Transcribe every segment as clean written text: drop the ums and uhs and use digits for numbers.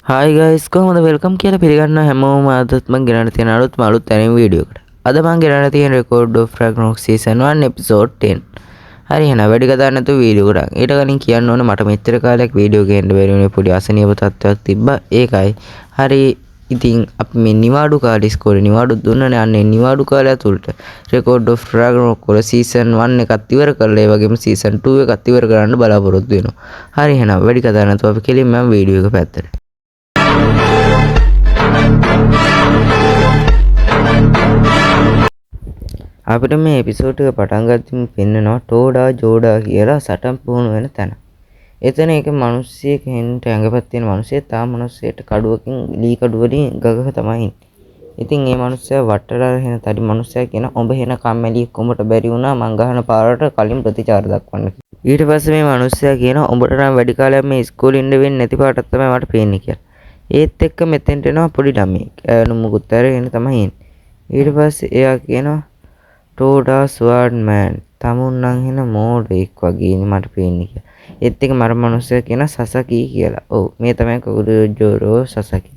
Hi guys කොහොමද welcome කියලා පිළිගන්න හැමෝම අදත් මම ගෙනල්ලා තියෙන අලුත් තැනින් වීඩියෝ එකට. අද මම ගෙනල්ලා තියෙන රෙකෝඩ් ඔෆ් රැග්නොක් සීසන් 1 එපිසෝඩ් 10. හරි එහෙනම් වැඩි කතා නැතුව වීඩියෝ එකට. ඊට කලින් කියන්න ඕනේ මට මෙච්චර කාලයක් වීඩියෝ ගේන්න බැරි වුණේ පොඩි අසනීප තත්ත්වයක් තිබ්බා. ඒකයි. හරි ඉතින් අපි මේ නිවාඩු කාලේ ඉස්කෝලේ නිවාඩු දුන්නනේ අන්නේ නිවාඩු කාලය ඇතුළත රෙකෝඩ් ඔෆ් රැග්නොක් වල සීසන් 1 එකත් ඉවර කරලා ඒ වගේම සීසන් 2 එකත් ඉවර කරන්න බලාපොරොත්තු වෙනවා. හරි එහෙනම් වැඩි කතා නැතුව අපි කෙලින්ම වීඩියෝ එක පැත්තට. අපිට මේ එපිසෝඩ් එක පටන් ගත්තම පෙන්නනවා ටෝඩා ජෝඩා කියලා සටන් පුහුණු වෙන තැන. එතන එක මිනිස්සෙක් හෙන්ට ඇඟපත් තියෙන මිනිස්සෙක් තා මිනිස්සෙට කඩුවකින් ලී කඩුව වලින් ගගහ තමයි ඉන්නේ. ඉතින් මේ මිනිස්සයා වටලා හෙන තඩි මිනිස්සයා කියන ඔබ හෙන කම්මැලි කොඹට බැරි වුණා මං ගහන පාරට කලින් ප්‍රතිචාර දක්වන්න. ඊට පස්සේ මේ මිනිස්සයා කියනවා උඹට නම් වැඩි කාලයක් මේ ඉස්කෝලේ ඉන්න වෙන්නේ නැති පාටක් තමයි මට පේන්නේ කියලා. ඒත් එක්ක මෙතෙන්ට එනවා පොඩි ළමයෙක්. මුකුත් අරගෙන තමයි එන්නේ. ඊට පස්සේ එයා කියනවා ටෝඩා ස්වාඩ් මෑන් තමුන් නම් හෙන මෝඩෙක් වගේනේ මට පේන්නේ කියලා. ඒත් එක මර මිනිස්සයා කියන සසකි කියලා. ඔව් මේ තමයි කුරුජෝරෝ සසකි.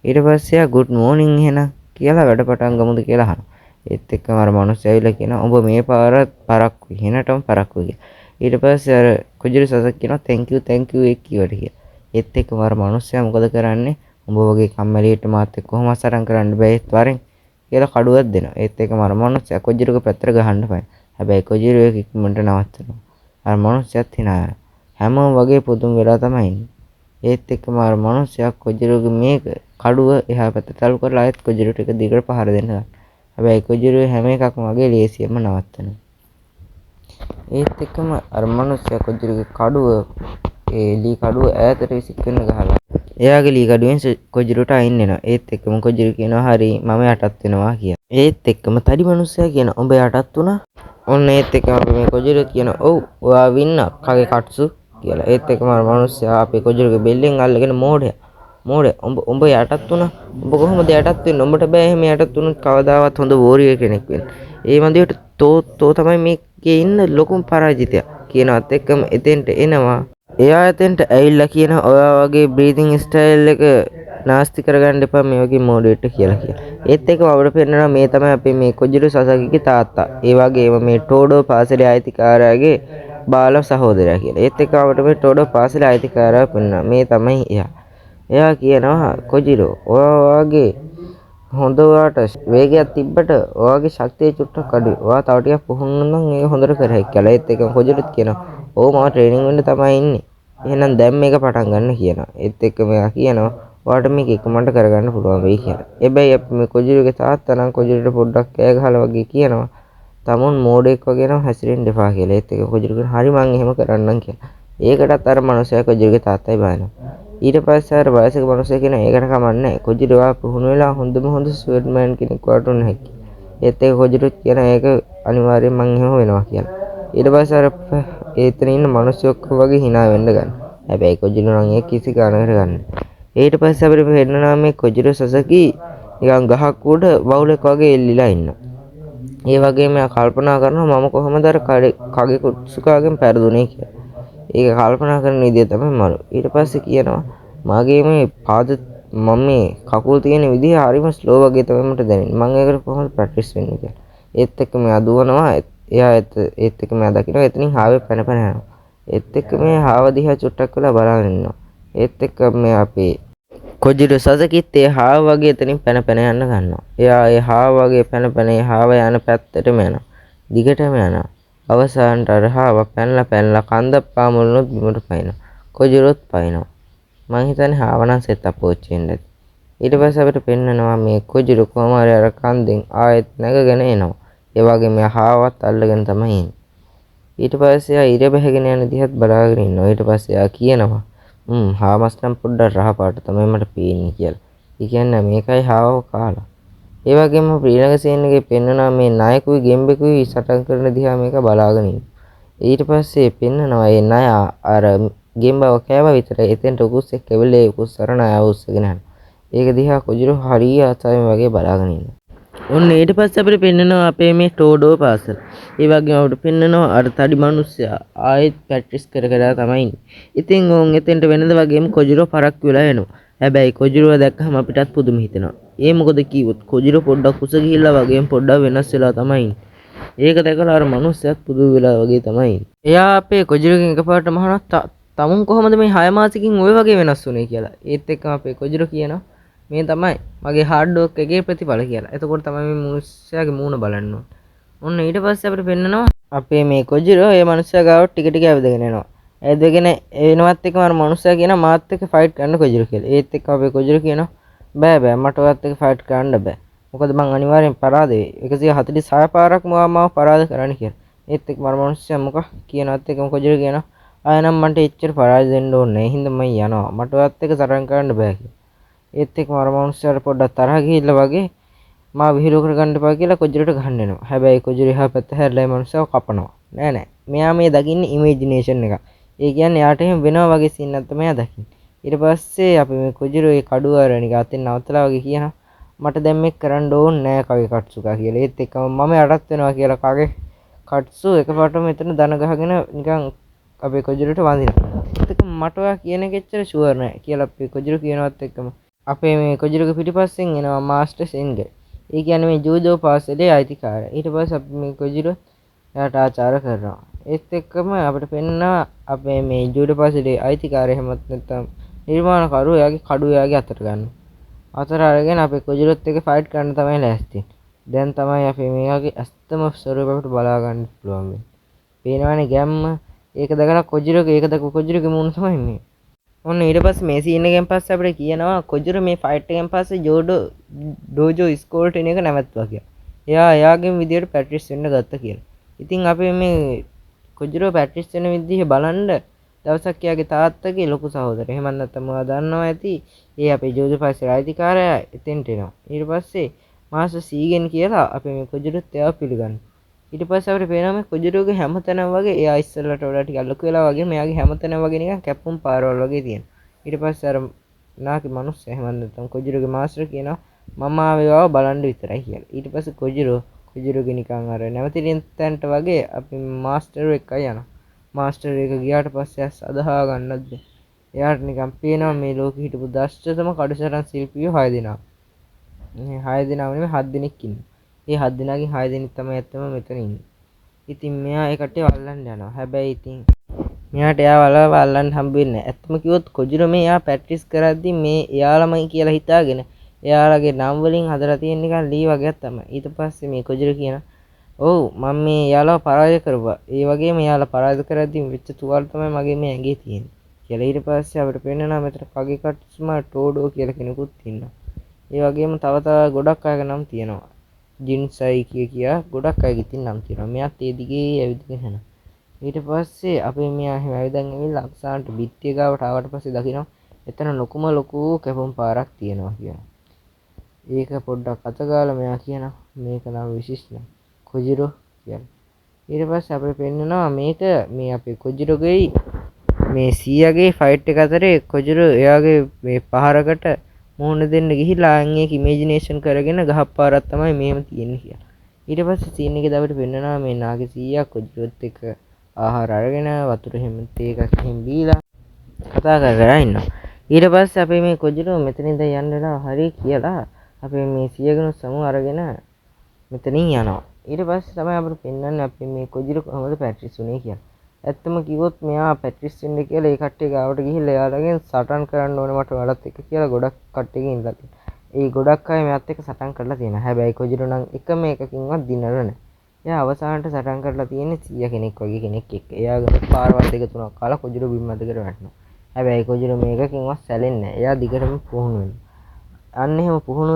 ඊට පස්සේ ආ good morning එහෙනම් කියලා වැඩ පටන් ගමුද කියලා අහනවා. ඒත් එක්ක මර මිනිස්සයා ඇවිල්ලා කියනවා ඔබ මේ පාරත් පරක්කු හෙනටම පරක්කු කියලා. ඊට පස්සේ අර කුජුරු සසක් කියනවා thank you ඒක කිව්වට කියලා. ඒත් එක්ක මර මිනිස්සයා මොකද කරන්නේ? උඹ වගේ කම්මැලියට මාත් එක්ක කොහොම අසරම් කරන්න බෑ ඒත් වරෙන් කියලා කඩුවක් දෙනවා. ඒත් ඒක මර මොනස්සයා කොජිරුක පැත්තට ගහන්න පයින්. හැබැයි කොජිරු එක ඉක්මනට නවත්තනවා. අර මොනස්සයාත් hina හැමෝම වගේ පුදුම වෙලා තමයි ඉන්නේ. ඒත් එක්ක මර මොනස්සයා කොජිරුගේ මේක කඩුව එහා පැත්තට තල්ලු කරලා ආයෙත් කොජිරුට එක දිගට පහර දෙන්න ගන්නවා. හැබැයි කොජිරු හැම එකක්ම වගේ ලේසියෙන්ම නවත්තනවා. ඒත් එක්කම අර මොනස්සයා කොජිරුගේ කඩුව ඒ ලී කඩුව ඈතට විසිකරන ගහලා එයාගේ ලී කඩුවෙන් කොජිරුට අයින් වෙනවා. ඒත් එක්කම කොජිරු කියනවා හරි මම යටත් වෙනවා කියලා. ඒත් එක්කම තඩි මිනිස්සයා කියන උඹ යටත් වුණා. ඔන්න ඒත් එක්කම අපි මේ කොජිරු කියන ඔව් ඔයා වින්න කගේ කට්සු කියලා. ඒත් එක්කම අර මිනිස්සයා අපේ කොජිරුගේ බෙල්ලෙන් අල්ලගෙන මෝඩය උඹ යටත් වුණා. උඹ කොහොමද යටත් වෙන්නේ? උඹට බෑ එහෙම යටත් වුණොත් කවදාවත් හොඳ වෝරියර් කෙනෙක් වෙන්න. ඒ වන්දියට තෝ තමයි මේකේ ඉන්න ලොකුම පරාජිතයා කියනවත් එක්කම එතෙන්ට එනවා. එයා එතෙන්ට ඇවිල්ලා කියන ඔයා වගේ බ්‍රීතිං ස්ටයිල් එක නාස්ති කරගන්න එපා මේ වගේ මෝඩෙට කියලා කියනවා. ඒත් එක්කම අපිට පෙන්නනවා මේ තමයි අපේ මේ කොජිරු සසකිගේ තාත්තා. ඒ වගේම මේ ටෝඩෝ පාසලේ අයිතිකාරයාගේ බාල සහෝදරයා කියලා. ඒත් එක්කම අපිට මේ ටෝඩෝ පාසලේ අයිතිකාරයා පෙන්නනවා. මේ තමයි එයා. එයා කියනවා කොජිරෝ ඔයා වගේ හොඳ ඔයාට වේගයක් තිබ්බට ඔයාගේ ශක්තිය චුට්ටක් අඩුයි. ඔයා තව ටිකක් පුහුණු නම් ඒක හොඳට කර හැකියි කියලා. ඒත් එක්කම කොජිරුත් කියනවා ඔව් මම ට්‍රේනින් වෙන්න තමයි ඉන්නේ. එහෙනම් දැන් මේක පටන් ගන්න කියනවා. ඒත් එක්කම එයා කියනවා ඔයාට මේක එකමන්ට කරගන්න පුළුවන් වෙයි කියලා. හැබැයි අපි මේ කොජිරුගේ තාත්තා නම් කොජිරුට පොඩ්ඩක් කෑ ගහලා වගේ කියනවා තමුන් මෝඩෙක් වගේ නම් හැසිරෙන්න එපා කියලා. ඒත් එක කොජිරු කියන හරි මං එහෙම කරන්නම් කියලා. ඒකටත් අර මනුස්සයා කොජිරුගේ තාත්තයි බයනවා. ඊට පස්සේ අර වයසක මනුස්සයා කියන ඒකට කමන්නේ කොජිරු ආ පුහුණු වෙලා හොඳ ස්වර්ඩ්මෑන් කෙනෙක් වට උන්න හැකි. ඒත් එක කොජිරුත් කියන ඒක අනිවාර්යෙන් මං එහෙම වෙනවා කියලා. ඊට පස්සේ අර ඒතන ඉන්න මිනිස්සු ඔක්කොම වගේ hina වෙන්න ගන්න. හැබැයි කොජිරු නම් ඒක කිසි ගානකට ගන්න. ඊට පස්සේ අපිට පෙන්නනවා මේ කොජිරු සසකි නිකන් ගහක් උඩ වවුලෙක් වගේ එල්ලිලා ඉන්නවා. ඒ වගේම එයා කල්පනා කරනවා මම කොහොමද අර කගේ කුත්සුකාගෙන් පෙරදුනේ කියලා. ඒක කල්පනා කරන විදිය තමයි මරු. ඊට පස්සේ කියනවා මගේ මේ පාද මම මේ කකුල් තියෙන විදිය හරිම ස්ලෝ වගේ තමයි මට දැනෙන්නේ. මම ඒකට කොහොමද ප්‍රැක්ටිස් වෙන්නේ කියලා. ඒත් එක්ක මෙයා දුවනවා. එයා ඒත් එක්ක මෙයා දකිනවා එතනින් හාවේ පැන යනවා. ඒත් එක්ක මේ හාව දිහා චුට්ටක් වෙලා බලාගෙන ඉන්නවා. ඒත් එක්ක මේ අපේ කොජිරු සසකිත් ඒ හාව වගේ එතනින් පැන යන්න ගන්නවා. එයා ඒ හාව වගේ පැන ඒ හාව යන පැත්තටම යනවා. දිගටම යනවා. අවසානට අර හාව පැනලා කන්ද පාමුලුනොත් බිමට පයින්නවා. කොජිරුත් පයින්නවා. මං හිතන්නේ හාව නම් සෙත් අපෝච් වෙන්න ඇති. ඊට පස්සේ අපිට පෙන්නනවා මේ කොජිරු කොහම හරි අර කන්දෙන් ආයෙත් නැගගෙන එනවා. ඒ වගේ මේ හාවත් අල්ලගෙන තමයි එන්නේ. ඊට පස්සේ ආ ඉර බහගෙන යන දිහත් බලාගෙන ඉන්නවා. ඊට පස්සේ ආ කියනවා හාමස් නම් පොඩ්ඩක් රහ පාට තමයි මට පේන්නේ කියලා. ඒ කියන්නේ මේකයි හාවව කාලා. ඒ වගේම ඊළඟ සීන් එකේ පෙන්නනවා මේ නායකුයි ගෙම්බෙකුයි සටන් කරන දිහා මේක බලාගෙන ඉන්න. ඊට පස්සේ පෙන්නනවා මේ නාය අර ගෙම්බව කෑවා විතරයි. එතෙන්ට උකුස්සෙක් කැවිලේ උකුස් සරණ ආව උස්සගෙන යනවා. ඒක දිහා කොජිරු හරිය ආසාවෙන් වගේ බලාගෙන ඉන්නවා. ඔන්න ඊට පස්සේ අපිට පෙන්නනවා අපේ මේ ටෝඩෝ පාසල. ඒ වගේම අපිට පෙන්නනවා අර තඩි මිනිස්සයා ආයෙත් ප්‍රැක්ටිස් කර තමයි ඉන්නේ. ඉතින් උන් එතෙන්ට වෙනද වගේම කොජිරෝ පරක්කු වෙලා එනවා. හැබැයි කොජිරුව දැක්කහම අපිටත් පුදුම හිතෙනවා. ඒ මොකද කිව්වොත් කොජිරුව පොඩ්ඩක් කුස ගිහිල්ලා වගේම පොඩ්ඩක් වෙනස් වෙලා තමයි ඉන්නේ. ඒක දැකලා අර මිනිස්සයත් පුදුම වෙලා වගේ තමයි ඉන්නේ. එයා අපේ කොජිරුවගෙන් එකපාරට මහනවා තමුන් කොහොමද මේ 6 මාසෙකින් ওই වගේ වෙනස් වුනේ කියලා. ඒත් එක්කම අපේ කොජිරුව කියනවා මේ තමයි මගේ හાર્ඩ් වර්ක් එකේ ප්‍රතිඵල කියලා. එතකොට තමයි මේ මිනිස්සයාගේ මූණ බලන්න ඕන. ඔන්න ඊට පස්සේ අපිට පෙන්නනවා අපේ මේ කොජිරුව ඒ මිනිස්සයා ගාව ටික ටික ඇවිදගෙන එනවා. ඇවිදගෙන එනවත් එක්කම අර මිනිස්සයා කියනවා මාත් එක්ක ෆයිට් කරන්න කොජිරුව කියලා. ඒත් එක්ක අපේ කොජිරුව කියනවා බෑ බෑ මට ඔයත් එක්ක ෆයිට් කරන්න බෑ. මොකද මං අනිවාර්යෙන් පරාද වෙයි. 146 පාරක් මාව පරාද කරන්න කියලා. ඒත් එක්ක මර මිනිස්සයා මොකක් කියනවත් එක්කම කොජිරුව කියනවා ආය නම් මන්ට එච්චර පරාද දෙන්න ඕනේ නැහැ. හින්දා මම යනවා. මට ඔයත් එක්ක සටන් කරන්න බෑ කියලා. ඒත් එක්ක මර මිනිස්සයාට පොඩ්ඩක් තරහ ගිහිල්ලා වගේ මා විහිළු කරගන්න එපා කියලා කොජිරුවට ගහන්න එනවා. හැබැයි කොජිරුව එහා පැත්ත හැරලා මිනිස්සව කපනවා. නෑ නෑ. මෙයා මේ දකින්නේ ඉමේජිනේෂන් එකක්. ඒ කියන්නේ යාට එහෙම වෙනවා වගේ සීන් එකක් තමයි යා දකින්නේ. ඊට පස්සේ අපි මේ කොජිරුව ඒ කඩුව අර නිකන් අතින් නවත්තලා වගේ කියනවා මට දැන් මේක කරන්න ඕනේ නෑ කගේ කට්සුකා කියලා. ඒත් එක්කම මම යටත් වෙනවා කියලා කගේ කට්සු එකපාරටම මෙතන දන ගහගෙන නිකන් අපේ කොජිරුවට වඳිනවා. ඒත් එක්ක මට ඔයා කියන එක එච්චර ෂුවර් නෑ කියලා අපේ කොජිරුව කියනවත් එක්කම අපේ මේ කොජිරුවගේ පිටිපස්සෙන් එනවා මාස්ටර් සෙන්ගේ. ඒ කියන්නේ මේ ජූඩෝ පාසලේ අයිතිකාරයා. ඊට පස්සේ අපි මේ කොජිරුව එයාට ආචාර කරනවා. ඒත් එක්කම අපිට පෙන්නවා අපේ මේ ජූඩෝ පාසලේ අයිතිකාරයා හැමත් නැත්තම් නිර්මාණකරුවෝ එයාගේ කඩුව එයාගේ අතට ගන්නවා. අතට අරගෙන අපේ කොජිරුවත් එක්ක ෆයිට් කරන්න තමයි ලෑස්ති. දැන් තමයි අපි මේවාගේ ඇත්තම ස්වරූපය අපිට බලා ගන්න පුළුවන් වෙන්නේ. පේනවනේ ගැම්ම. ඒක දැකලා කොජිරුවගේ ඒක දැකපු කොජිරුවගේ මූණ තමයි මේ. ඔන්න ඊට පස්සේ මේ සීන් එකෙන් පස්සේ අපිට කියනවා කොජිරුව මේ ෆයිට් එකෙන් පස්සේ ඩෝජෝ ඉස්කෝලේට එන එක නැවැත්තුවා කියලා. එයා එයාගේම විදියට ප්‍රැක්ටිස් වෙන්න ගත්තා කියලා. ඉතින් අපි මේ කොජිරුව ප්‍රැක්ටිස් වෙන විදිහ බලන්න දවසක් එයාගේ තාත්තගේ ලොකු සහෝදරයා. එහෙම නැත්නම් ඔයා දන්නවා ඇති ඒ අපේ ජෝජෝ පාසලේ අයිතිකාරයා එතෙන්ට එනවා. ඊට පස්සේ මාස්ටර් සීගෙන් කියලා අපි මේ කොජිරුවත් එයාව පිළිගන්නවා. ඊට පස්සේ අපිට පේනවා මේ කොජිරුවගේ හැමතැනම වගේ එයා ඉස්සෙල්ලට වඩා ටිකක් ලොකු වෙලා වගේ මෙයාගේ හැමතැනම වගේ නිකන් කැපුම් පාරවල් වගේ තියෙනවා. ඊට පස්සේ අර නාකි මිනිස්සු එහෙම නැත්නම් කොජිරුවගේ මාස්ටර් කියනවා මම ආවේව බලන්න විතරයි කියලා. ඊට පස්සේ කොජිරුවගේ නිකන් අර නැවතිලින් තැන්ට වගේ අපි මාස්ටර් එක්කයි යනවා. මාස්ටර් එක ගියාට පස්සේ අදහා ගන්නත් බැහැ. එයාට නිකන් පේනවා මේ ලෝකෙ හිටපු දක්ෂතම කඩසටන් ශිල්පියෝ 6 දෙනා. මේ 6 දෙනාම නෙමෙයි 7 දෙනෙක් ඉන්නවා. ඒ 7 දෙනාගෙන් 6 දෙනෙක් තමයි ඇත්තම මෙතන ඉන්නේ. ඉතින් මෙයා ඒ කට්ටිය වල්ලන්න යනවා. හැබැයි ඉතින් මෙයාට එයා වල්ලන්න හම්බ වෙන්නේ නැහැ. ඇත්තම කිව්වොත් කොජිරෝ මේ එයා ප්‍රැක්ටිස් කරද්දි මේ එයාලමයි කියලා හිතාගෙන එයාලගේ නම් වලින් හදලා තියෙන නිකන් ලී වගේක් තමයි. ඊට පස්සේ මේ කොජිරෝ කියනවා ඔව් මම මේ එයාලව පරාජය කරුවා. ඒ වගේම එයාලා පරාජය කරද්දි වෙච්ච තුවාල තමයි මගේ මේ ඇඟේ තියෙන්නේ. කියලා ඊට පස්සේ අපිට පේනවා මෙතන කගේ කට්ස්ම ටෝඩෝ කියලා කෙනෙකුත් ඉන්නවා. ඒ වගේම තව ගොඩක් අයගේ නම් තියෙනවා. ජින්සයි කියා ගොඩක් අයගේ ඉතින් නම් තියෙනවා. මෙයාත් ඒ දිගේ ඇවිදගෙන යනවා. ඊට පස්සේ අපේ මෙයා එහෙම ඇවිදන් ඇවිල්ලා අක්සාන්ට බිත්තිය ගාවට ආවට පස්සේ දකිනවා එතන ලොකු කැපුම් පාරක් තියෙනවා කියලා. ඒක පොඩ්ඩක් අතගාලා මෙයා කියනවා මේක නම් විශේෂයි කොජිරෝ කියලා. ඊට පස්සේ අපිට පෙන්නනවා මේක මේ අපේ කොජිරෝගේ මේ සීයාගේ ෆයිට් එක අතරේ කොජිරෝ එයාගේ මේ පහරකට මුහුණ දෙන්න ගිහිල්ලා අන් ඒක ඉමේජිනේෂන් කරගෙන ගහපාරක් තමයි මෙහෙම තියෙන්නේ කියලා. ඊට පස්සේ සීන් එකේ අපිට පෙන්නනවා මේ නාගේ සීයා කොජිරෝත් එක්ක ආහාර අරගෙන වතුර හැම තේ එකක් එහෙම බීලා කතා කර ඉන්නවා. ඊට පස්සේ අපි මේ කොජිරෝ මෙතනින්ද යන්න වෙලා හරි කියලා අපි මේ සීයාගෙන සමු අරගෙන මෙතනින් යනවා. ඊට පස්සේ තමයි අපිට පෙන්වන්නේ අපි මේ කොජිරෝ කොහොමද ප්‍රැක්ටිස් උනේ කියලා. ඇත්තම කිව්වොත් මෙයා ප්‍රැක්ටිස් වෙන්න කියලා ඒ කට්ටිය ගාවට ගිහිල්ලා එයාලගෙන් සටන් කරන්න ඕනේ මට ඔයාලත් එක්ක කියලා ගොඩක් කට්ටියකින් ඉඳලා තියෙනවා. ඒ ගොඩක් අය මෙයාත් එක්ක සටන් කරලා තියෙනවා. හැබැයි කොජිරෝ නම් එකම එකකින්වත් දිනලා නැහැ. එයා අවසානට සටන් කරලා තියෙන්නේ 100 කෙනෙක් වගේ කෙනෙක් එක්ක. එයාගේ පාරවල් දෙක තුනක් කාලා කොජිරෝ බිම් මැදකට වැටෙනවා. හැබැයි කොජිරෝ මේකකින්වත් සැලෙන්නේ නැහැ. එයා දිගටම පුහුණු වෙනවා. අන්න එහෙම පුහුණු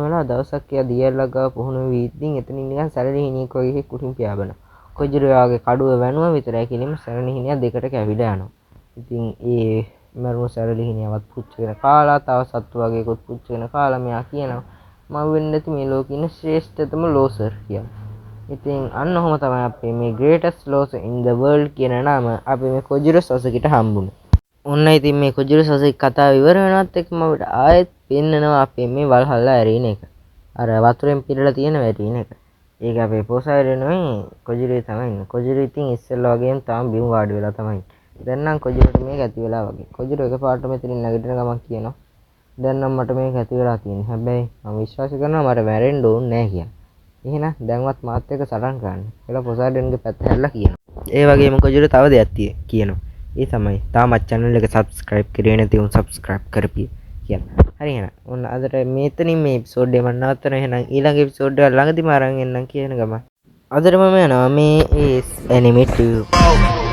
වෙලා දවසක් එයා දියල්ලක් ගාව පුහුණු වෙවි ඉතින් එතනින් නිකන් සැලලි හිණියෙක් වගේ කුටින් පියාඹනවා. කොජිරෝ යාගේ කඩුව වැනුවා විතරයි කෙලින්ම සැලලි හිණිය දෙකට කැවිලා යනවා. ඉතින් ඒ මරුණු සැලලි හිණියවත් පුච්චගෙන කාලා තව සත්තු වගේකුත් පුච්චගෙන කාලා මෙයා කියනවා මම වෙන්නේ නැති මේ ලෝකේ ඉන්න ශ්‍රේෂ්ඨතම ලෝසර් කියලා. ඉතින් අන්න ඔහොම තමයි අපි මේ greatest loser in the world කියන නම අපි මේ කොජිරෝ සසකිට හම්බුනේ. ඔන්න ඉතින් මේ කොජිරෝ සසක කතාව ඉවර වෙනවත් එක්කම අපිට ආයෙත් පෙන්නනවා අපේ මේ වල්හල්ලා ඇරීන එක. අර වතුරෙන් පිරලා තියෙන වැටීන එක. ඒක අපේ පොසයිඩන් නෙවෙයි කොජිරෝ තමයි ඉන්නේ. කොජිරෝ ඉතින් ඉස්සෙල්ලා වගේම තාම බිම් වාඩි වෙලා තමයි. දැන් නම් කොජිරෝට මේක ඇති වෙලා වගේ. කොජිරෝ එකපාරට මෙතනින් නැගිටින ගමන් කියනවා දැන් නම් මට මේක ඇති වෙලා තියෙන්නේ. හැබැයි මම විශ්වාස කරනවා මට මැරෙන්න ඕනේ නැහැ කියලා. එහෙනම් දැන්වත් මාත් එක්ක සටන් කරන්න කියලා පොසයිඩන්ගේ පැත්ත හැරලා කියනවා. ඒ වගේම කොජුට තව දෙයක් කියනවා. ඒ තමයි තාමත් channel එක subscribe කරේ නැති උන් subscribe කරපිය කියලා. හරි එහෙනම් ඔන්න අදට මෙතනින් මේ එපිසෝඩ් එක මම නවත්තනවා. එහෙනම් ඊළඟ එපිසෝඩ් එක ළඟදිම අරන් එන්නම් කියන ගම. අදට මම යනවා මේ animated